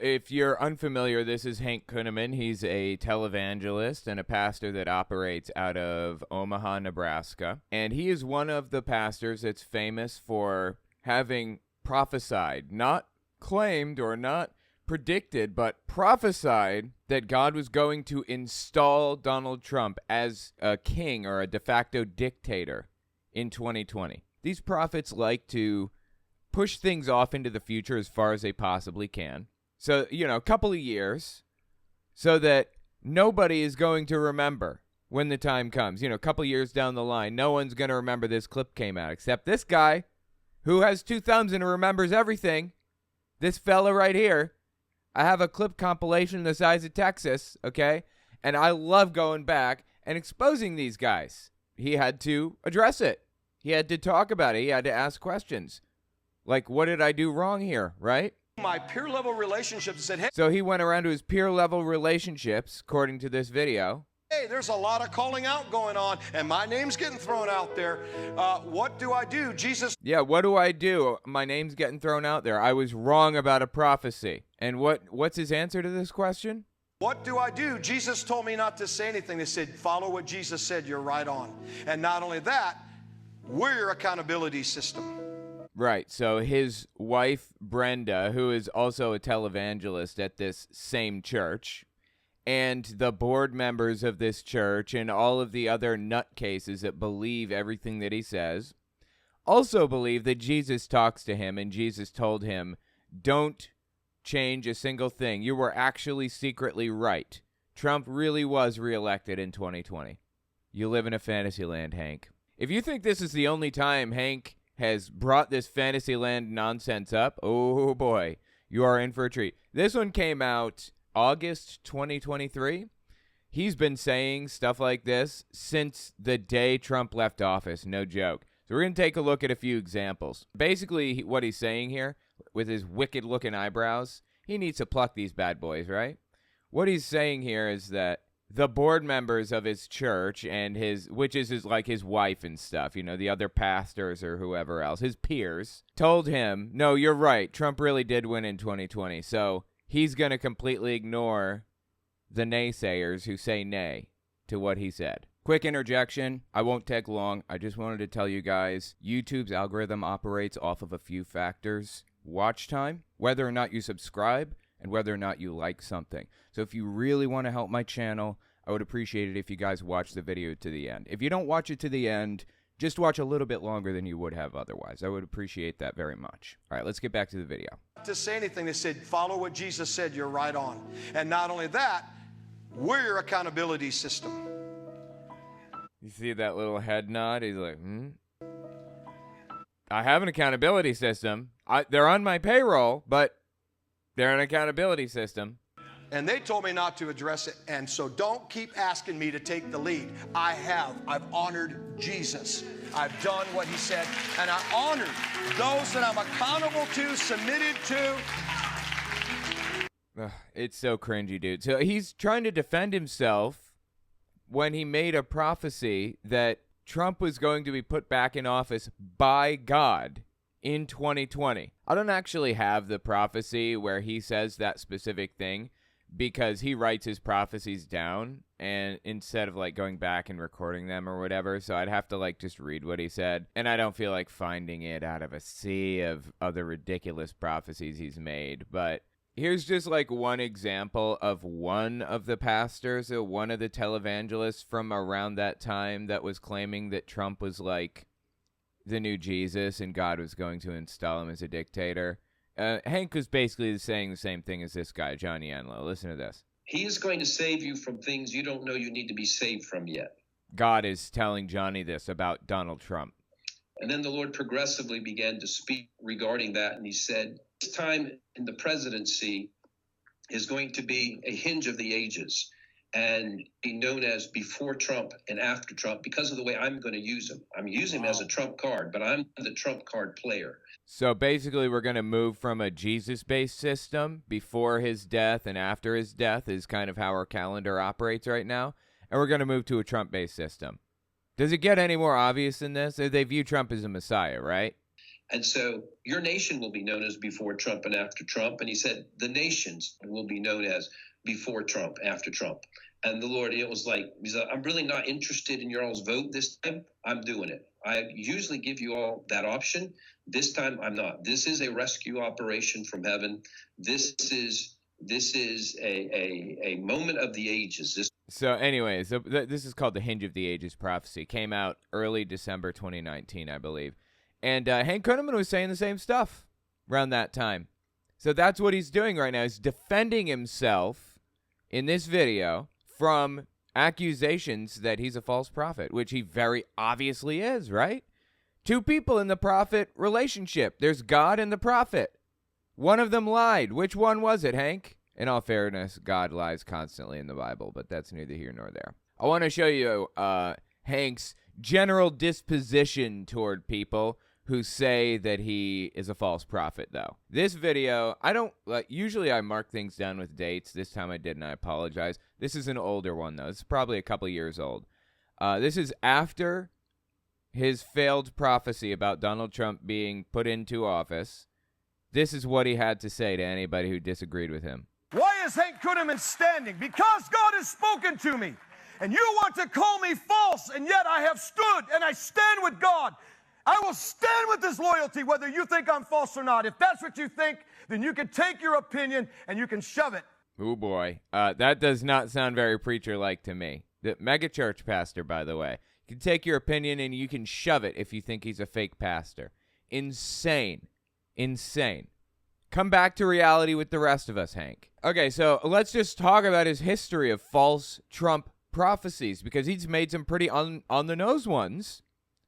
If you're unfamiliar, this is Hank Kunneman. He's a televangelist and a pastor that operates out of Omaha, Nebraska. And he is one of the pastors that's famous for having prophesied, not claimed or not predicted, but prophesied that God was going to install Donald Trump as a king or a de facto dictator in 2020. These prophets like to push things off into the future as far as they possibly can. So, a couple of years so that nobody is going to remember when the time comes. A couple of years down the line, no one's going to remember this clip came out except this guy who has two thumbs and remembers everything. This fella right here. I have a clip compilation the size of Texas, okay? And I love going back and exposing these guys. He had to address it. He had to talk about it. He had to ask questions. Like, what did I do wrong here, right? My peer-level relationships said, hey. So he went around to his peer-level relationships, according to this video. Hey, there's a lot of calling out going on, and my name's getting thrown out there. What do I do? Jesus. Yeah, what do I do? My name's getting thrown out there. I was wrong about a prophecy. And what's his answer to this question? What do I do? Jesus told me not to say anything. They said, follow what Jesus said. You're right on. And not only that, we're your accountability system. Right, so his wife, Brenda, who is also a televangelist at this same church, and the board members of this church and all of the other nutcases that believe everything that he says, also believe that Jesus talks to him and Jesus told him, don't change a single thing. You were actually secretly right. Trump really was reelected in 2020. You live in a fantasy land, Hank. If you think this is the only time Hank has brought this Fantasyland nonsense up, oh boy, you are in for a treat. This one came out August 2023. He's been saying stuff like this since the day Trump left office, no joke. So we're going to take a look at a few examples. Basically, what he's saying here, with his wicked-looking eyebrows, he needs to pluck these bad boys, right? What he's saying here is that the board members of his church and which is his wife and stuff, the other pastors or whoever else, his peers, told him, no, you're right, Trump really did win in 2020. So he's going to completely ignore the naysayers who say nay to what he said. Quick interjection. I won't take long. I just wanted to tell you guys, YouTube's algorithm operates off of a few factors. Watch time, whether or not you subscribe, and whether or not you like something. So if you really want to help my channel, I would appreciate it if you guys watch the video to the end. If you don't watch it to the end, just watch a little bit longer than you would have otherwise. I would appreciate that very much. All right, let's get back to the video. To say anything, they said, follow what Jesus said. You're right on. And not only that, we're your accountability system. You see that little head nod? He's like, I have an accountability system. They're on my payroll, but they're an accountability system. And they told me not to address it. And so don't keep asking me to take the lead. I have. I've honored Jesus. I've done what he said. And I honored those that I'm accountable to, submitted to. It's so cringy, dude. So he's trying to defend himself when he made a prophecy that Trump was going to be put back in office by God in 2020. I don't actually have the prophecy where he says that specific thing because he writes his prophecies down and instead of going back and recording them or whatever. So I'd have to just read what he said. And I don't feel like finding it out of a sea of other ridiculous prophecies he's made. But here's just one example of one of the pastors or one of the televangelists from around that time that was claiming that Trump was the new Jesus and God was going to install him as a dictator. Hank was basically saying the same thing as this guy, Johnny Enlow. Listen to this. He is going to save you from things you don't know you need to be saved from yet. God is telling Johnny this about Donald Trump. And then the Lord progressively began to speak regarding that, and he said, this time in the presidency is going to be a hinge of the ages and be known as before Trump and after Trump because of the way I'm going to use him. I'm using him as a Trump card, but I'm the Trump card player. So basically we're going to move from a Jesus-based system before his death and after his death is kind of how our calendar operates right now. And we're going to move to a Trump-based system. Does it get any more obvious than this? They view Trump as a messiah, right? And so your nation will be known as before Trump and after Trump. And he said the nations will be known as before Trump, after Trump. And the Lord, it was like, he said, I'm really not interested in your all's vote this time. I'm doing it. I usually give you all that option. This time I'm not. This is a rescue operation from heaven. This is a moment of the ages. So anyways, this is called the Hinge of the Ages prophecy. Came out early December 2019, I believe. And Hank Kunneman was saying the same stuff around that time. So that's what he's doing right now. He's defending himself in this video from accusations that he's a false prophet, which he very obviously is, right? Two people in the prophet relationship. There's God and the prophet. One of them lied. Which one was it, Hank? In all fairness, God lies constantly in the Bible, but that's neither here nor there. I want to show you Hank's general disposition toward people who say that he is a false prophet, though. This video, usually I mark things down with dates. This time I didn't, I apologize. This is an older one, though. It's probably a couple years old. This is after his failed prophecy about Donald Trump being put into office. This is what he had to say to anybody who disagreed with him. Why is Hank Kunneman standing? Because God has spoken to me. And you want to call me false, and yet I have stood and I stand with God. I will stand with this loyalty, whether you think I'm false or not. If that's what you think, then you can take your opinion and you can shove it. Oh, boy. That does not sound very preacher-like to me. The megachurch pastor, by the way. You can take your opinion and you can shove it if you think he's a fake pastor. Insane. Insane. Come back to reality with the rest of us, Hank. Okay, so let's just talk about his history of false Trump prophecies, because he's made some pretty on-the-nose ones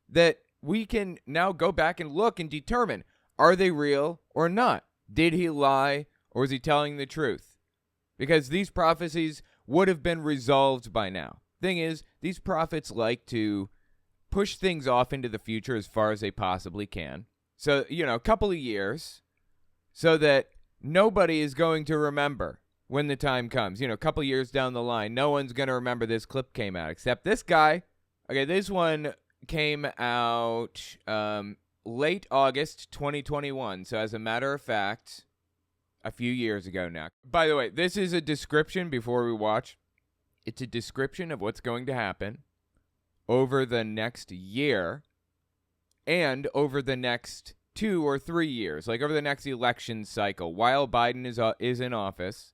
that we can now go back and look and determine, are they real or not? Did he lie or is he telling the truth? Because these prophecies would have been resolved by now. Thing is, these prophets like to push things off into the future as far as they possibly can. So, a couple of years so that nobody is going to remember when the time comes. A couple of years down the line, no one's going to remember this clip came out except this guy. Okay, this one came out late August 2021. So as a matter of fact, a few years ago now. By the way, this is a description before we watch. It's a description of what's going to happen over the next year and over the next 2 or 3 years, like over the next election cycle, while Biden is in office.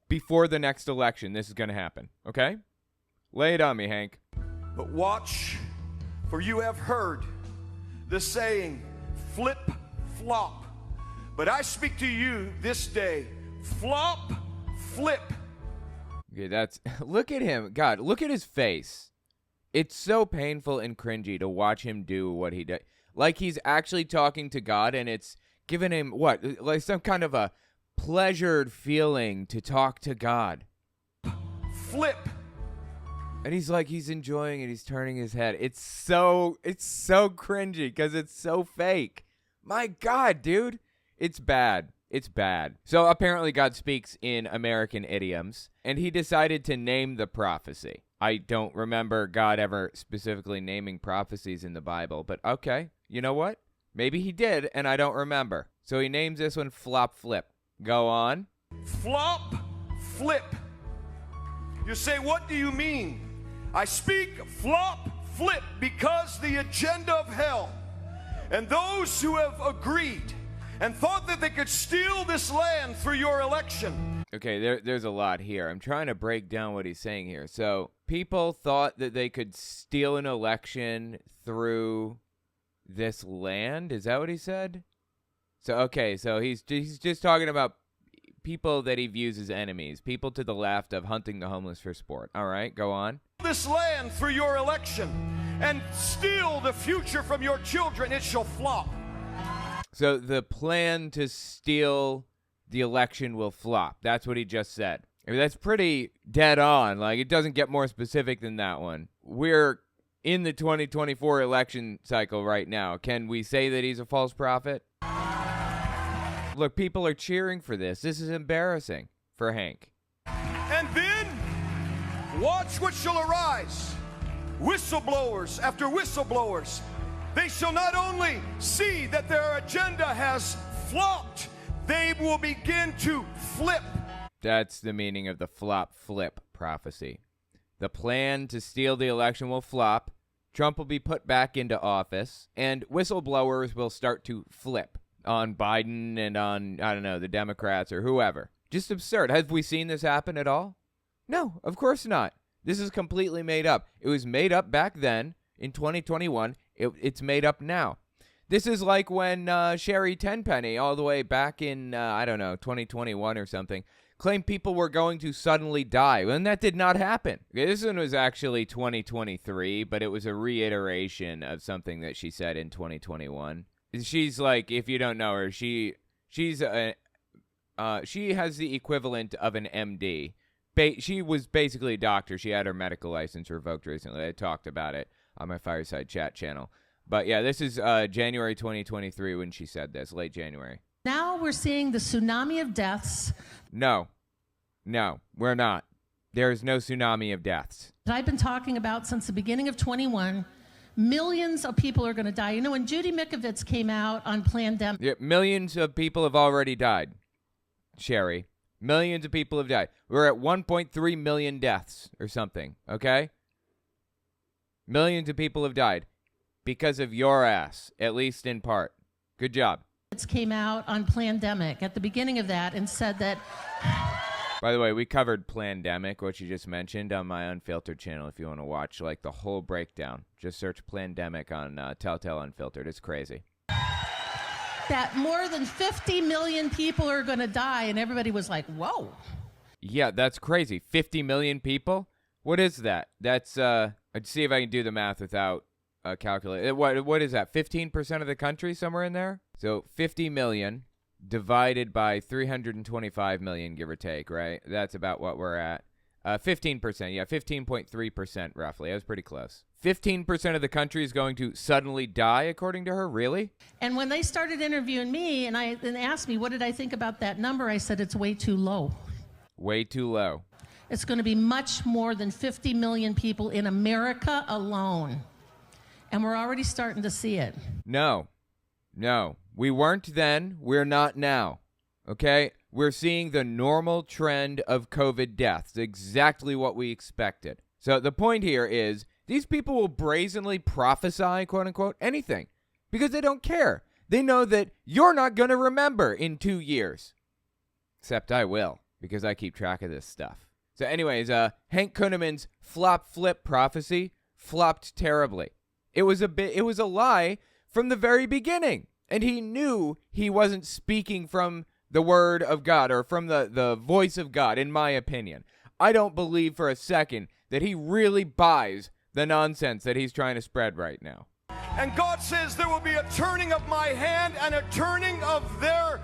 Before the next election, this is going to happen. Okay? Lay it on me, Hank. But watch, for you have heard the saying, flip, flop. But I speak to you this day, flop, flip. Okay, look at him. God, look at his face. It's so painful and cringy to watch him do what he did. Like he's actually talking to God, and it's giving him, like some kind of a pleasured feeling to talk to God. Flip. And he's enjoying it. He's turning his head. It's so cringy because it's so fake. My God, dude. It's bad. It's bad. So apparently God speaks in American idioms, and he decided to name the prophecy. I don't remember God ever specifically naming prophecies in the Bible, but okay. You know what? Maybe he did, and I don't remember. So he names this one Flop Flip. Go on. Flop, flip. You say, what do you mean? I speak flop, flip because the agenda of hell and those who have agreed and thought that they could steal this land through your election. Okay, there's a lot here. I'm trying to break down what he's saying here. So people thought that they could steal an election through this land? Is that what he said? So he's just talking about people that he views as enemies, people to the left of hunting the homeless for sport. All right, go on. This land through your election and steal the future from your children, it shall flop. So the plan to steal the election will flop. That's what he just said. I mean, that's pretty dead on. Like, it doesn't get more specific than that one. We're in the 2024 election cycle right now. Can we say that he's a false prophet? Look, people are cheering for this. This is embarrassing for Hank. And then, watch what shall arise. Whistleblowers after whistleblowers. They shall not only see that their agenda has flopped, they will begin to flip. That's the meaning of the flop flip prophecy. The plan to steal the election will flop, Trump will be put back into office, and whistleblowers will start to flip on Biden and on, I don't know, the Democrats or whoever. Just absurd. Have we seen this happen at all? No, of course not. This is completely made up. It was made up back then in 2021. It's made up now. This is like when Sherry Tenpenny, all the way back in, 2021 or something, claimed people were going to suddenly die. And that did not happen. Okay, this one was actually 2023, but it was a reiteration of something that she said in 2021. She's like, if you don't know her, she has the equivalent of an MD. She was basically a doctor. She had her medical license revoked recently. I talked about it on my Fireside Chat channel. But yeah, this is January 2023 when she said this, late January. Now we're seeing the tsunami of deaths. No, we're not. There is no tsunami of deaths. That I've been talking about since the beginning of 21. Millions of people are going to die. You know, when Judy Mikovits came out on Plandemic. Yeah, millions of people have already died, Sherry. Millions of people have died. We're at 1.3 million deaths or something, okay? Millions of people have died because of your ass, at least in part. Good job. It came out on Plandemic at the beginning of that and said that... By the way, we covered Plandemic, what you just mentioned, on my Unfiltered channel if you want to watch like the whole breakdown. Just search Plandemic on Telltale Unfiltered. It's crazy. That more than 50 million people are going to die, and everybody was like, whoa. Yeah, that's crazy. 50 million people? What is that? That's, I'd see if I can do the math without calculating. What is that, 15% of the country, somewhere in there? So 50 million divided by 325 million, give or take, right? That's about what we're at. 15%, yeah, 15.3% roughly. I was pretty close. 15% of the country is going to suddenly die, according to her? Really? And when they started interviewing me and asked me, what did I think about that number? I said, it's way too low. Way too low. It's going to be much more than 50 million people in America alone. And we're already starting to see it. No. We weren't then. We're not now. Okay? We're seeing the normal trend of COVID deaths. Exactly what we expected. So the point here is these people will brazenly prophesy, quote unquote, anything because they don't care. They know that you're not going to remember in 2 years. Except I will, because I keep track of this stuff. So anyways, Hank Kunneman's flop flip prophecy flopped terribly. It was a lie from the very beginning. And he knew he wasn't speaking from the word of God or from the voice of God, in my opinion. I don't believe for a second that he really buys the nonsense that he's trying to spread right now. And God says there will be a turning of my hand and a turning of their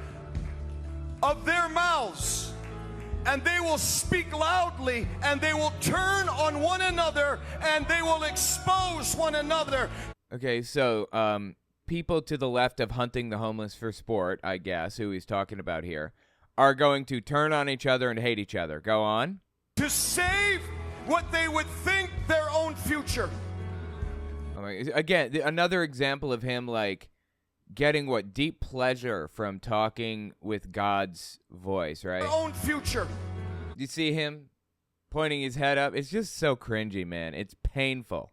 mouths. And they will speak loudly, and they will turn on one another, and they will expose one another. Okay, so people to the left of hunting the homeless for sport, I guess, who he's talking about here, are going to turn on each other and hate each other. Go on. To save what they would think their own future. Again, another example of him, like, getting deep pleasure from talking with God's voice, right? Their own future. You see him pointing his head up? It's just so cringy, man. It's painful.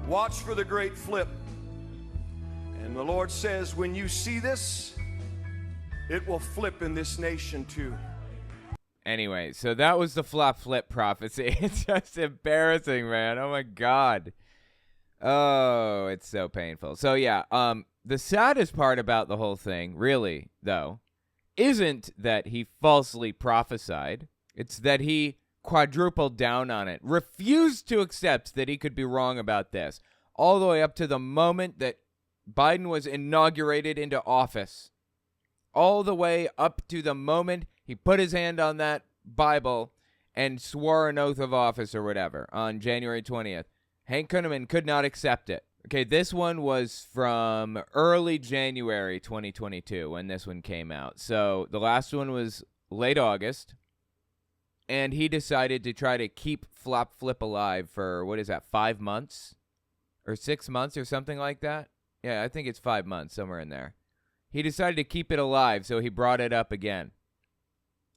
Watch for the great flip. And the Lord says, when you see this, it will flip in this nation too. Anyway, so that was the flop flip prophecy. It's just embarrassing, man. Oh my God. Oh, it's so painful. So yeah, the saddest part about the whole thing, really, though, isn't that he falsely prophesied. It's that he quadrupled down on it, refused to accept that he could be wrong about this, all the way up to the moment that Biden was inaugurated into office. All the way up to the moment he put his hand on that Bible and swore an oath of office or whatever on January 20th. Hank Kunneman could not accept it. Okay, this one was from early January 2022 when this one came out. So the last one was late August. And he decided to try to keep flop flip alive for, 5 months? or 6 months or something like that. Yeah, I think it's 5 months, somewhere in there. He decided to keep it alive, so he brought it up again.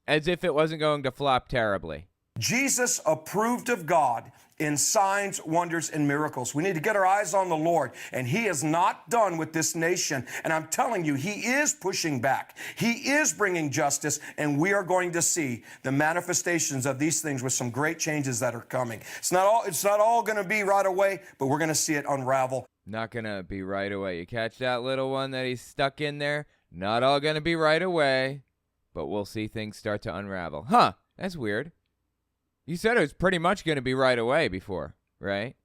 As if it wasn't going to flop terribly. Jesus approved of God in signs, wonders, and miracles. We need to get our eyes on the Lord, and He is not done with this nation. And I'm telling you, He is pushing back. He is bringing justice, and we are going to see the manifestations of these things with some great changes that are coming. It's not all going to be right away, but we're going to see it unravel. Not going to be right away. You catch that little one that he's stuck in there? Not all going to be right away, but we'll see things start to unravel. Huh, that's weird. You said it was pretty much going to be right away before, right?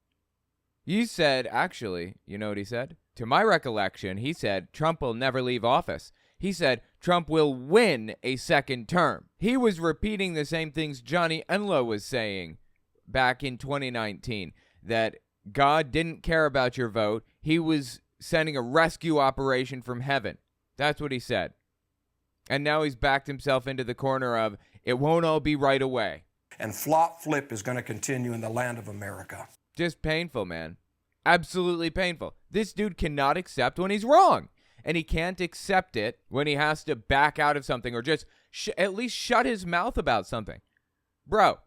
You said, actually, you know what he said? To my recollection, he said Trump will never leave office. He said Trump will win a second term. He was repeating the same things Johnny Enlow was saying back in 2019, that God didn't care about your vote. He was sending a rescue operation from heaven. That's what he said. And now he's backed himself into the corner of, it won't all be right away. And flop flip is going to continue in the land of America. Just painful, man. Absolutely painful. This dude cannot accept when he's wrong. And he can't accept it when he has to back out of something or just at least shut his mouth about something. Bro,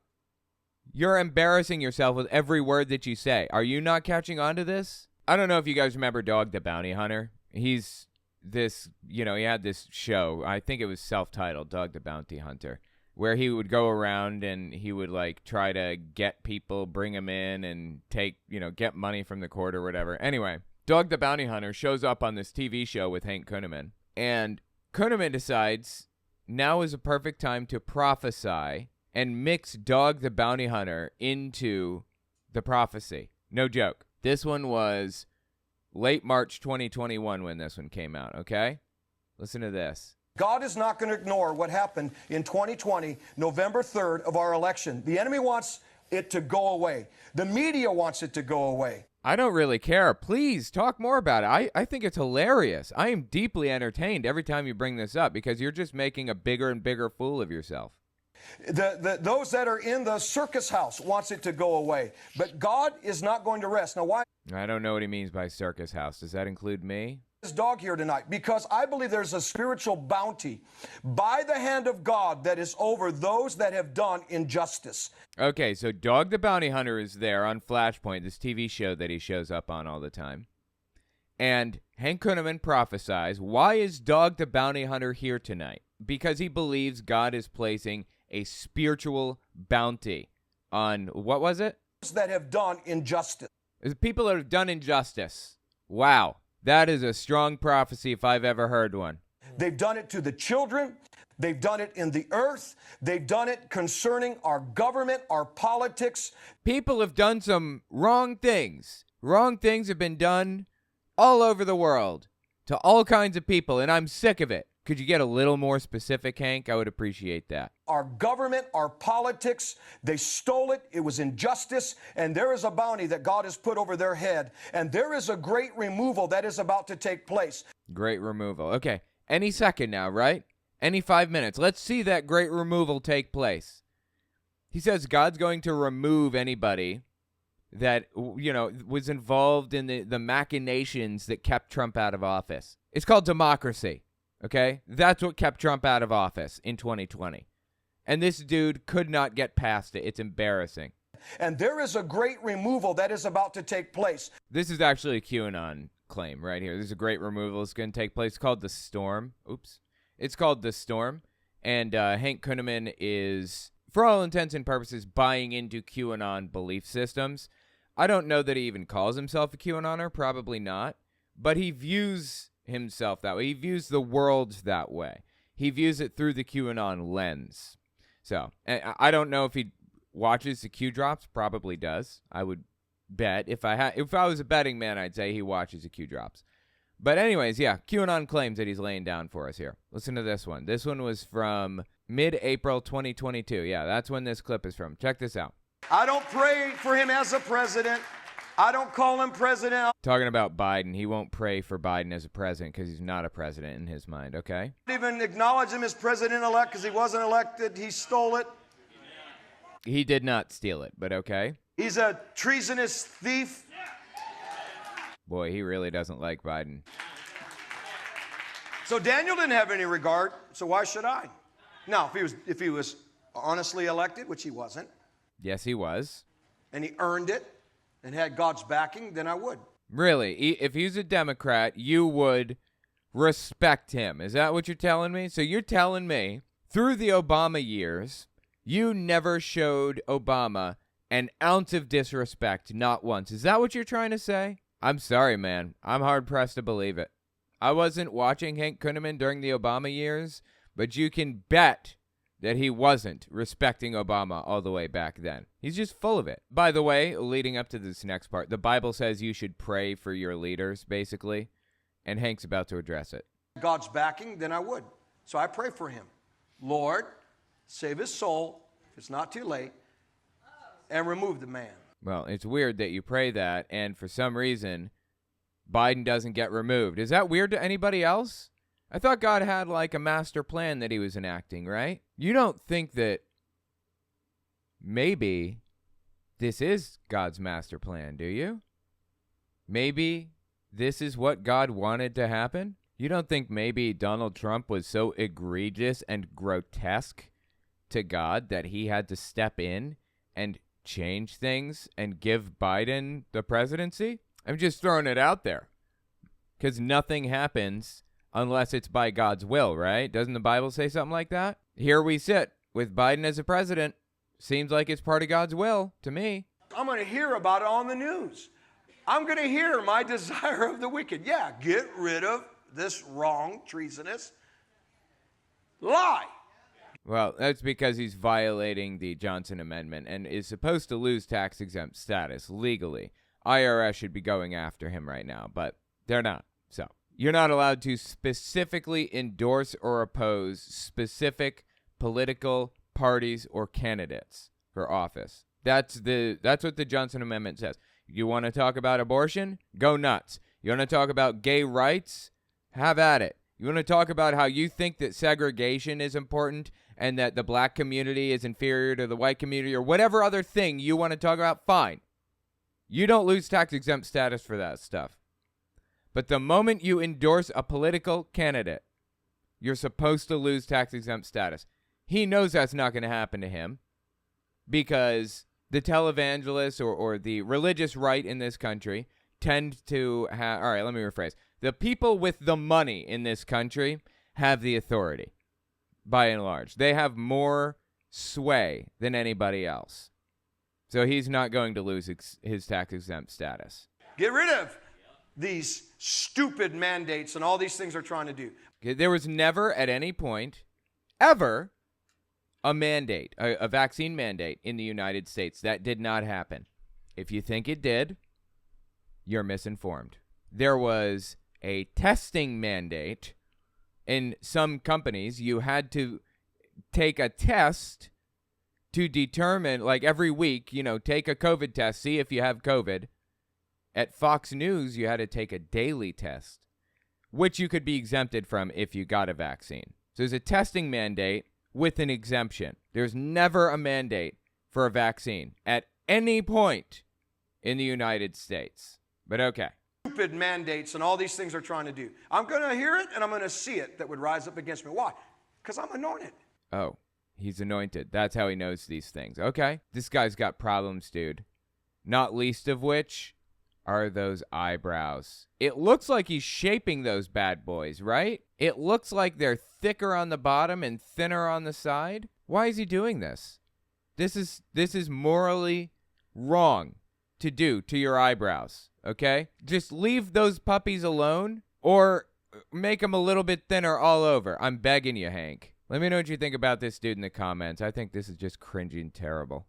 you're embarrassing yourself with every word that you say. Are you not catching on to this? I don't know if you guys remember Dog the Bounty Hunter. He's this, he had this show. I think it was self-titled, Dog the Bounty Hunter, where he would go around and he would try to get people, bring them in and take, get money from the court or whatever. Anyway, Dog the Bounty Hunter shows up on this TV show with Hank Kunneman, and Kunneman decides now is a perfect time to prophesy and mix Dog the Bounty Hunter into the prophecy. No joke. This one was late March 2021 when this one came out, okay? Listen to this. God is not going to ignore what happened in 2020, November 3rd of our election. The enemy wants it to go away. The media wants it to go away. I don't really care. Please talk more about it. I think it's hilarious. I am deeply entertained every time you bring this up because you're just making a bigger and bigger fool of yourself. Those that are in the circus house wants it to go away. But God is not going to rest. Now, why? I don't know what he means by circus house. Does that include me? This dog here tonight, because I believe there's a spiritual bounty by the hand of God that is over those that have done injustice. Okay, so Dog the Bounty Hunter is there on Flashpoint, this TV show that he shows up on all the time. And Hank Kunneman prophesies, why is Dog the Bounty Hunter here tonight? Because he believes God is placing a spiritual bounty on, what was it? That have done injustice. The people that have done injustice. Wow. That is a strong prophecy if I've ever heard one. They've done it to the children. They've done it in the earth. They've done it concerning our government, our politics. People have done some wrong things. Wrong things have been done all over the world to all kinds of people, and I'm sick of it. Could you get a little more specific, Hank? I would appreciate that. Our government, our politics, they stole it. It was injustice, and there is a bounty that God has put over their head, and there is a great removal that is about to take place. Great removal. Okay, any second now, right? Any 5 minutes. Let's see that great removal take place. He says God's going to remove anybody that, was involved in the machinations that kept Trump out of office. It's called democracy. Okay? That's what kept Trump out of office in 2020. And this dude could not get past it. It's embarrassing. And there is a great removal that is about to take place. This is actually a QAnon claim right here. This is a great removal that's going to take place. It's called The Storm. Oops. It's called The Storm. And Hank Kunneman is, for all intents and purposes, buying into QAnon belief systems. I don't know that he even calls himself a QAnoner. Probably not. But he views himself that way. He views the world that way. He views it through the QAnon lens. So, I don't know if he watches the Q drops. Probably does. I would bet. If I was a betting man, I'd say he watches the Q drops. But anyways, yeah, QAnon claims that he's laying down for us here. Listen to this one. This one was from mid-April 2022. Yeah, that's when this clip is from. Check this out. I don't pray for him as a president. I don't call him president. Talking about Biden, he won't pray for Biden as a president because he's not a president in his mind, okay? I don't even acknowledge him as president-elect because he wasn't elected. He stole it. He did not steal it, but okay. He's a treasonous thief. Boy, he really doesn't like Biden. So Daniel didn't have any regard, so why should I? Now, if he was honestly elected, which he wasn't, Yes, he was. and he earned it and had God's backing, then I would. Really, if he's a Democrat, you would respect him. Is that what you're telling me? So you're telling me through the Obama years, you never showed Obama an ounce of disrespect, not once. Is that what you're trying to say? I'm sorry, man. I'm hard-pressed to believe it. I wasn't watching Hank Kunneman during the Obama years, but you can bet that he wasn't respecting Obama all the way back then. He's just full of it. By the way, leading up to this next part, the Bible says you should pray for your leaders, basically, and Hank's about to address it. God's backing, then I would. So I pray for him. Lord, save his soul, if it's not too late, and remove the man. Well, it's weird that you pray that, and for some reason, Biden doesn't get removed. Is that weird to anybody else? I thought God had like a master plan that he was enacting, right? You don't think that maybe this is God's master plan, do you? Maybe this is what God wanted to happen? You don't think maybe Donald Trump was so egregious and grotesque to God that he had to step in and change things and give Biden the presidency? I'm just throwing it out there because nothing happens unless it's by God's will, right? Doesn't the Bible say something like that? Here we sit with Biden as a president. Seems like it's part of God's will to me. I'm going to hear about it on the news. I'm going to hear my desire of the wicked. Yeah, get rid of this wrong, treasonous lie. Well, that's because he's violating the Johnson Amendment and is supposed to lose tax-exempt status legally. IRS should be going after him right now, but they're not. So you're not allowed to specifically endorse or oppose specific political parties or candidates for office. That's what the Johnson Amendment says. You want to talk about abortion? Go nuts. You want to talk about gay rights? Have at it. You want to talk about how you think that segregation is important and that the black community is inferior to the white community or whatever other thing you want to talk about? Fine. You don't lose tax-exempt status for that stuff. But the moment you endorse a political candidate, you're supposed to lose tax-exempt status. He knows that's not going to happen to him because the televangelists or the religious right in this country tend to have... All right, let me rephrase. The people with the money in this country have the authority, by and large. They have more sway than anybody else. So he's not going to lose his tax-exempt status. Get rid of these stupid mandates and all these things they're trying to do. There was never at any point, ever, a mandate, a vaccine mandate in the United States. That did not happen. If you think it did, you're misinformed. There was a testing mandate. In some companies, you had to take a test to determine, like every week, take a COVID test, see if you have COVID. At Fox News, you had to take a daily test, which you could be exempted from if you got a vaccine. So there's a testing mandate with an exemption. There's never a mandate for a vaccine at any point in the United States. But okay. Stupid mandates and all these things they're trying to do. I'm going to hear it and I'm going to see it that would rise up against me. Why? Because I'm anointed. Oh, he's anointed. That's how he knows these things. Okay. This guy's got problems, dude. Not least of which are those eyebrows. It looks like he's shaping those bad boys, right? It looks like they're thicker on the bottom and thinner on the side. Why is he doing this? This is morally wrong to do to your eyebrows, okay? Just leave those puppies alone or make them a little bit thinner all over. I'm begging you, Hank. Let me know what you think about this dude in the comments. I think this is just cringy and terrible.